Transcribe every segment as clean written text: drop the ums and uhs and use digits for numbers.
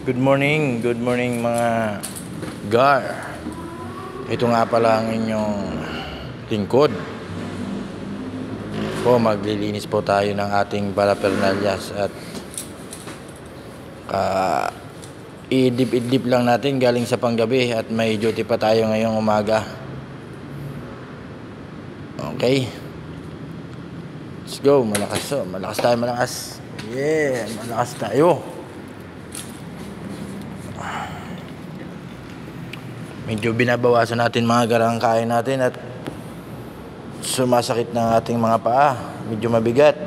Good morning mga gar. Ito nga pala ang inyong lingkod. Maglilinis po tayo ng ating parapernalyas at idip-idip lang natin galing sa panggabi at may duty pa tayo ngayong umaga. Okay. Let's go. Malakas tayo. Yeah, malakas tayo. Medyo binabawasan natin mga garang kain natin at sumasakit ng ating mga paa. Medyo mabigat.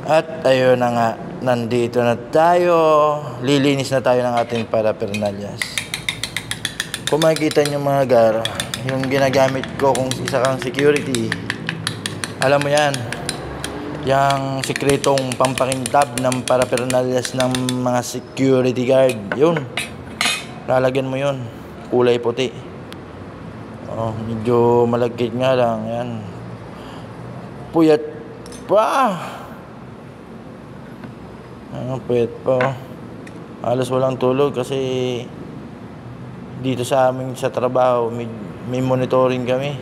At ayun na nga, nandito na tayo. Lilinis na tayo ng ating parapernalyas. Kung makikita nyo mga gar, yung ginagamit ko kung isa kang security, alam mo yan, yung sikretong pampakintab ng parapernalyas ng mga security guard, yun, lalagyan mo yun, kulay puti. Medyo malagkit nga lang yan, puyat pa. Puyat pa, halos walang tulog kasi dito sa amin sa trabaho may monitoring kami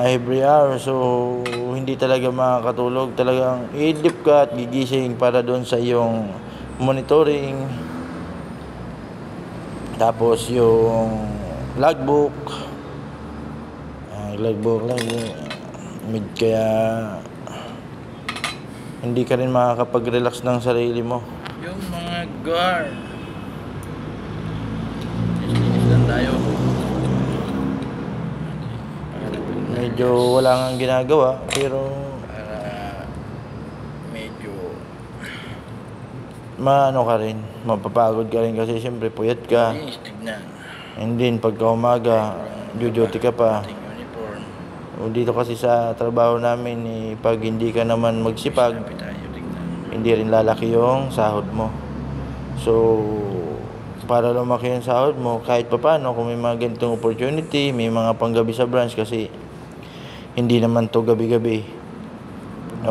every hour, so hindi talaga makakatulog. Talagang idip ka at gigising para doon sa iyong monitoring. Tapos yung logbook kaya hindi ka rin makakapag-relax ng sarili mo. Yung mga guard, linis lang tayo. Medyo wala kang ginagawa pero medyo maano ka rin, mapapagod ka rin kasi siyempre puyat ka. And then pagka umaga, duty ka pa. Dito kasi sa trabaho namin, pag hindi ka naman magsipag, hindi rin lalaki yung sahod mo. So, para lumaki yung sahod mo, kahit pa paano, kung may mga ganitong opportunity, may mga panggabi sa branch kasi hindi naman to gabi-gabi.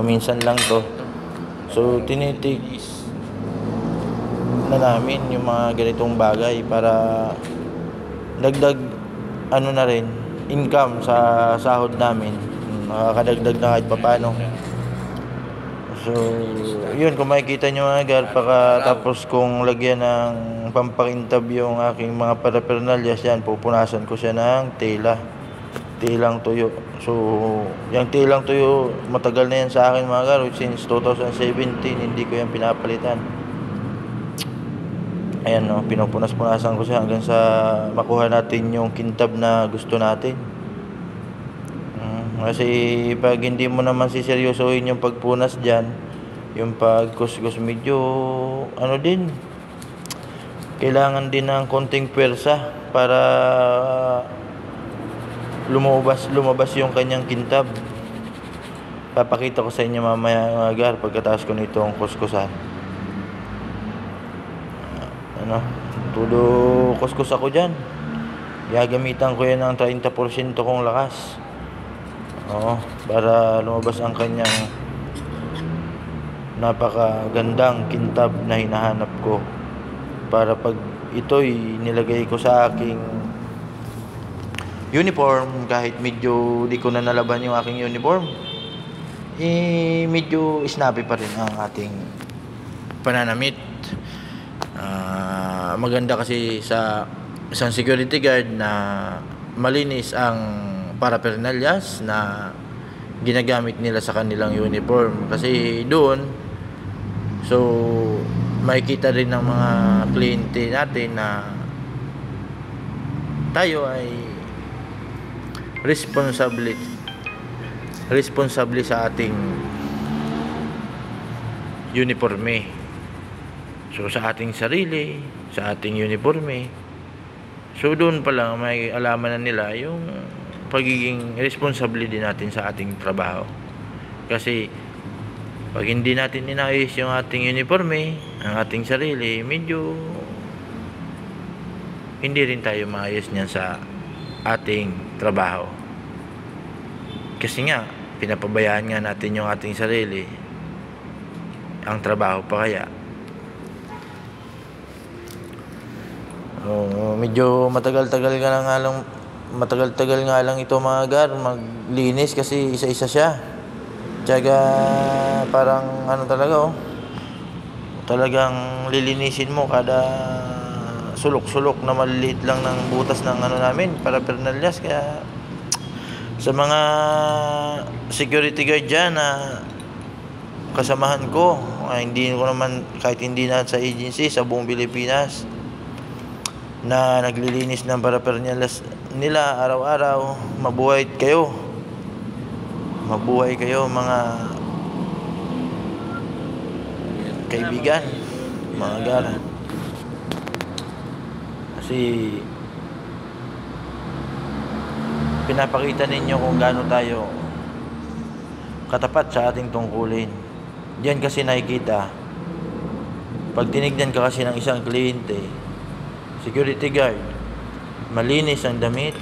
Minsan lang to. So, tinitik na namin yung mga ganitong bagay para dagdag na rin income sa sahod namin, makakadagdag na kahit papano. So yun, kung makikita nyo mga gar, tapos kung lagyan ng pampakintab yung aking mga parapernalyas, yan, pupunasan ko siya ng tilang tuyo. So yung tilang tuyo, matagal na yan sa akin mga gar, since 2017 hindi ko yan pinapalitan. Ayan, pinupunas-punasan ko siya hanggang sa makuha natin yung kintab na gusto natin. Kasi pag hindi mo naman siseryosohin yung pagpunas dyan, yung pagkuskus medyo din, kailangan din ng konting pwersa para lumabas yung kanyang kintab. Papakita ko sa inyo mamaya mga gar pagkatapos ko nitong kuskusan. Tulo kuskus ako dyan. Gagamitan ko yan ng 30% kong lakas. Para lumabas ang kanyang napakagandang kintab na hinahanap ko. Para pag ito'y nilagay ko sa aking uniform, kahit medyo di ko na nalaban yung aking uniform, medyo snappy pa rin ang ating pananamit. Maganda kasi sa isang security guard na malinis ang parapernalyas na ginagamit nila sa kanilang uniform, kasi doon makikita rin ng mga kliyente natin na tayo ay responsable sa ating uniforme. So sa ating sarili, sa ating uniforme, so doon pa lang may alaman na nila yung pagiging responsable din natin sa ating trabaho. Kasi pag hindi natin inayos yung ating uniforme, ang ating sarili, medyo hindi rin tayo maayos niyan sa ating trabaho. Kasi nga pinapabayaan nga natin yung ating sarili, ang trabaho pa kaya. Medyo matagal-tagal nga lang ito mga gar maglinis kasi isa-isa siya. Tsaka parang ano talaga talagang lilinisin mo kada sulok-sulok na maliliit lang ng butas ng ano namin para pernalyas. Kaya sa mga security guard dyan na kasamahan ko, hindi ko naman, kahit hindi na sa agency, sa buong Pilipinas na naglilinis ng paraphernalia nila araw-araw, mabuhay kayo mga kaibigan, mga gara. Kasi pinapakita ninyo kung gaano tayo katapat sa ating tungkulin. Diyan kasi nakikita, pag tinignan ka kasi ng isang kliyente, security guard, malinis ang damit,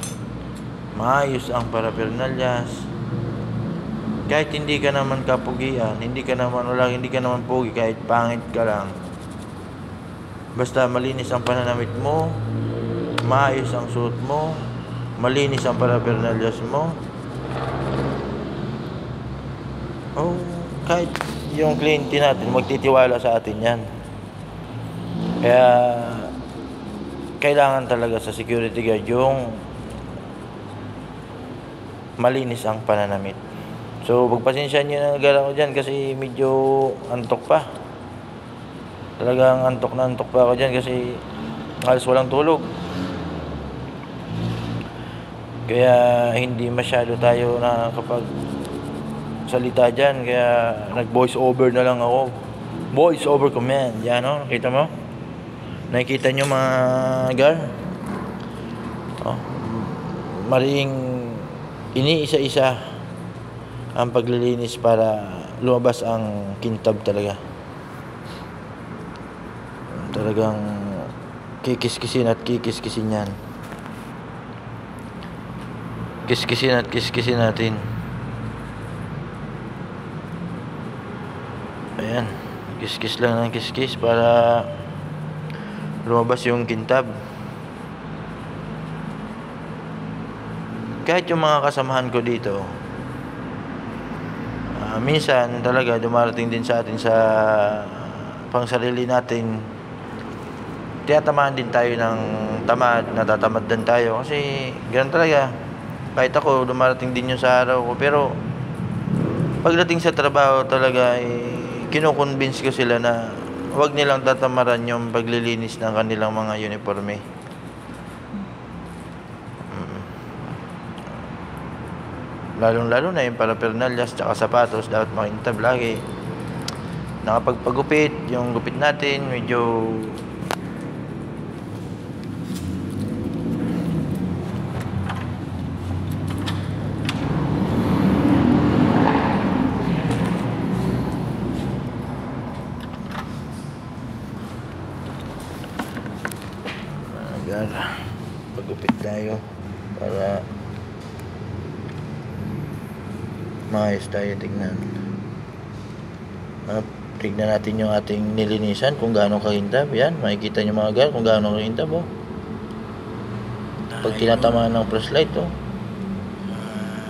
maayos ang paraphernalias, kahit hindi ka naman kapugian, hindi ka naman pogi, kahit pangit ka lang, basta malinis ang pananamit mo, maayos ang suot mo, malinis ang paraphernalias mo, kahit yung kliyente natin magtitiwala sa atin yan. Kaya kailangan talaga sa security guard yung malinis ang pananamit. So pagpasensya nyo na nagala ko dyan kasi medyo antok pa. Talagang antok pa ako dyan kasi halos walang tulog. Kaya hindi masyado tayo nakakapag salita dyan. Kaya nag-voice over na lang ako. Voice over command. Yan nakita mo? Nakikita nyo mga gar? Maring iniisa-isa ang paglilinis para lumabas ang kintab talaga. Talagang kikiskisin yan. Kiskisin natin. Ayan, kiskis lang ng kiskis para lumabas yung kintab. Kahit yung mga kasamahan ko dito, minsan talaga dumarating din sa atin sa pangsarili natin, tiyatamaan din tayo ng tamad, natatamad din tayo kasi ganun talaga. Kahit ako, dumarating din yun sa araw ko, pero pagdating sa trabaho talaga kinukonvince ko sila na huwag nilang tatamaran yung paglilinis ng kanilang mga uniforme. Lalong-lalo na yung paraphernalias tsaka sapatos, dapat makintab lagi. Nakapagpagupit, yung gupit natin medyo pagupit tayo para maayos tayo tignan. Tignan natin yung ating nilinisan kung gaano kahintab. Yan, makikita nyo mga gar kung gaano kahintab pag tinatamaan ng flashlight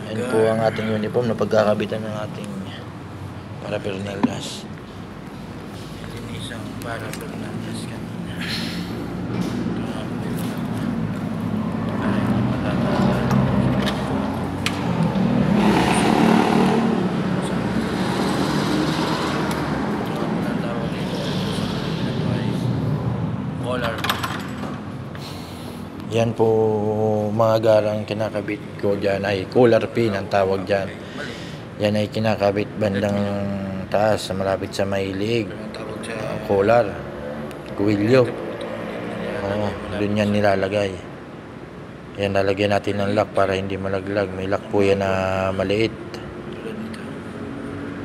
yan po ang ating uniform na pagkakabitan ng ating paraphernalias. Nilinisang paraphernalias kanina. Yan po mga garang kinakabit ko dyan ay collar pin ang tawag dyan. Yan ay kinakabit bandang taas, malapit sa may liig. Collar, kuwilyo. Doon yan nilalagay. Yan, lalagyan natin ng lock para hindi malaglag. May lock po yan na maliit.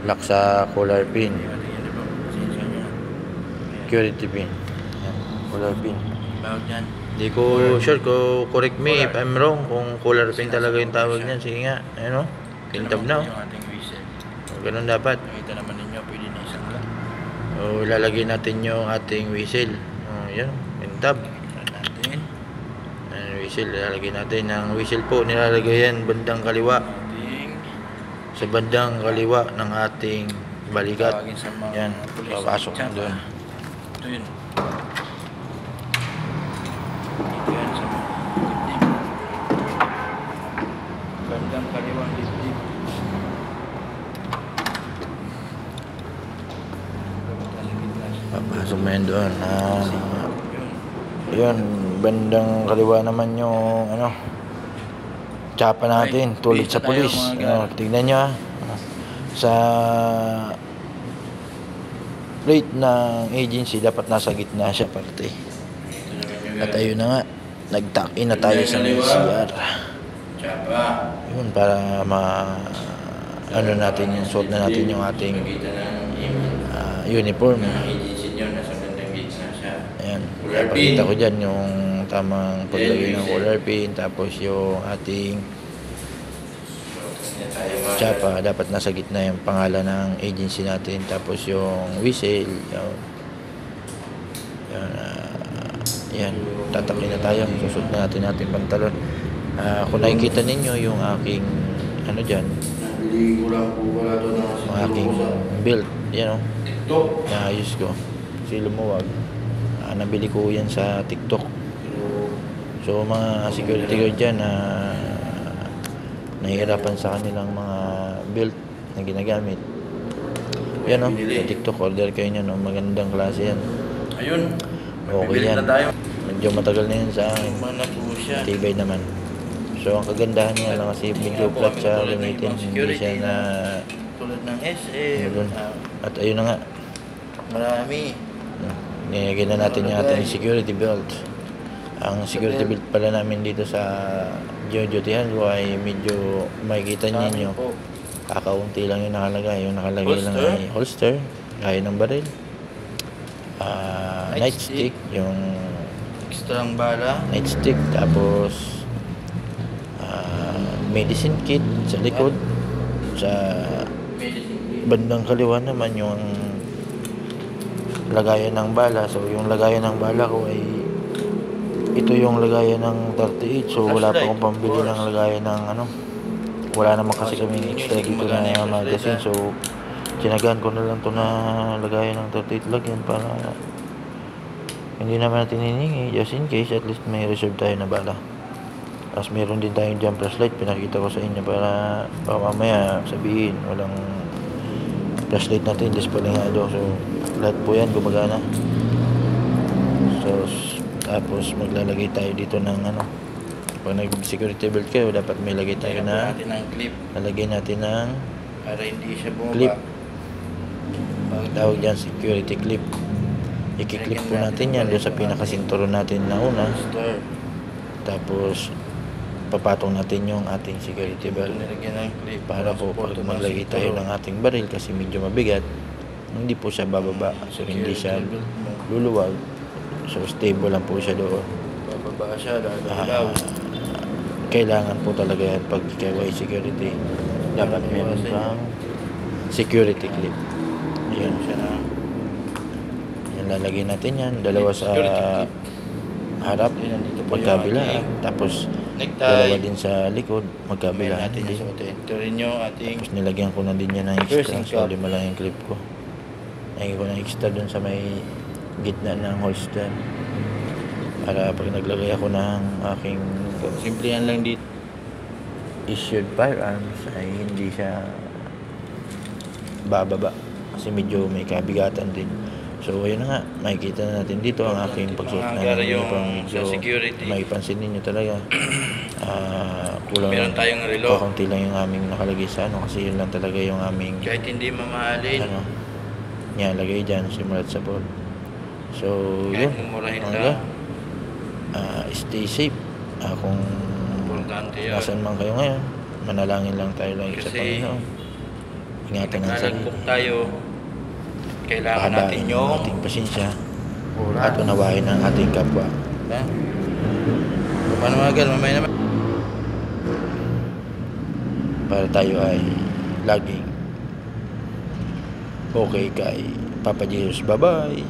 Lock sa collar pin. Security pin. Yan, collar pin. Hindi ko sure kung correct me if I'm wrong kung collar pin talaga yung tawag niyan. Sige nga, ayun kintab na ganun dapat. Nakita naman ninyo, pwede na isang lang. Ilalagay natin yung ating whistle. Yan, kintab. Ayan, whistle, ilalagay natin. Ang whistle po, nilalagay yan bandang kaliwa. Sa bandang kaliwa ng ating balikat. Yan, papasok na doon. Ito yun. Bandang kaliwang dibdib. Papasok mo yan doon. Yun, bandang kaliwa naman yung ano, tsapa natin, tulad sa pulis. Tignan nyo sa plate ng agency, dapat nasa gitna siya parte. At ayun na nga, nag-tuck-in na tayo sa CR. Yun, para ano natin yung suot na natin yung ating uniform. Ayan, napakita ko dyan yung tamang paglagay ng collar pin, tapos yung ating tsapa, dapat nasa gitna yung pangalan ng agency natin, tapos yung whistle, yan, tatakin na tayo, susot na natin ating pantalon. Kung nakikita ninyo yung aking ano dyan, yung aking belt, yan o, naayos ko, kasi lumuwag. Nabili ko yan sa TikTok. So mga security guard dyan na nahihirapan sa kanilang mga belt na ginagamit, yan o, sa TikTok, order kayo nyo, no? Magandang klase yan. Ayun, okay yan, medyo matagal na yan sa akin, tibay naman. So ang kagandahan niya lang kasi medyo flat siya gamitin, hindi siya na tulad ng SM. At ayun na nga, Marami. nilagyan na natin yung ating security belt. Ang security belt pala namin dito sa Jojotihan ay medyo makikita ninyo, kakaunti lang yung nakalagay. Yung nakalagay lang ay holster, gaya ng baril, nightstick, yung Extra ang bala, nightstick, tapos medicine kit sa likod. Sa bandang kaliwa naman yung lagayan ng bala. So yung lagayan ng bala ko ay ito yung lagayan ng 38. So wala pa akong pambili ng lagayan ng ano, wala naman kasi kaming extra dito na magazine. So tinagaan ko na lang to na lagayan ng 38 lagyan para hindi naman natin hiningi, just in case, at least may reserve tayo na bala. Tapos meron din tayong jump flashlight, pinakita ko sa inyo para mamaya sabihin walang flashlight natin, dispalingado. So lahat po yan gumagana. So tapos maglalagay tayo dito ng ano, pag nag-security belt kayo, dapat may lagay tayo na lalagyan natin ng para hindi siya bumaba. clip, tawag dyan security clip. I-clip po natin yan doon sa pinakasinturon natin na una, tapos papatong natin yung ating security belt para po pag maglagay tayo ng ating baril, kasi medyo mabigat, hindi po siya bababa, so hindi siya luluwag, so stable lang po siya doon. Bababa siya, lalaw. Kailangan po talaga yan pag ikaw ay security, dapat meron kang security clip. Ayan siya na. Yan, lalagay natin yan, dalawa sa harap, magkabila, tapos dalawa din sa likod, magkabila natin din. Tapos nilagyan ko na din yan ng extra, so lima lang yung clip ko. Nilagyan ko ng extra dun sa may gitna ng holster, para pag naglagay ako ng aking simple yan lang dito issued firearms ay hindi siya bababa, kasi medyo may kabigatan din. So ayun na nga, makikita na natin dito ang aking pagsuot na uniform. Medyo maipansin ninyo talaga, kulang meron tayong relo, kakunti lang yung aming nakalagay sa ano, kasi yun lang talaga yung aming kahit hindi mamahalin ano, nilalagay dyan simulat sa ball. So kahit yun, mumurahin hanggang lang, stay safe. Kung importante yun. nasan man kayo ngayon, manalangin lang tayo lang sa Kasi Panginoon. Ingatan ang sarili. naglalagpok tayo, kailangan natin Pahabain yung ang ating pasensya at unawain ang ating kapwa. paano mga gan, mamaya naman Para tayo ay laging okay kay Papa Jesus. Bye-bye!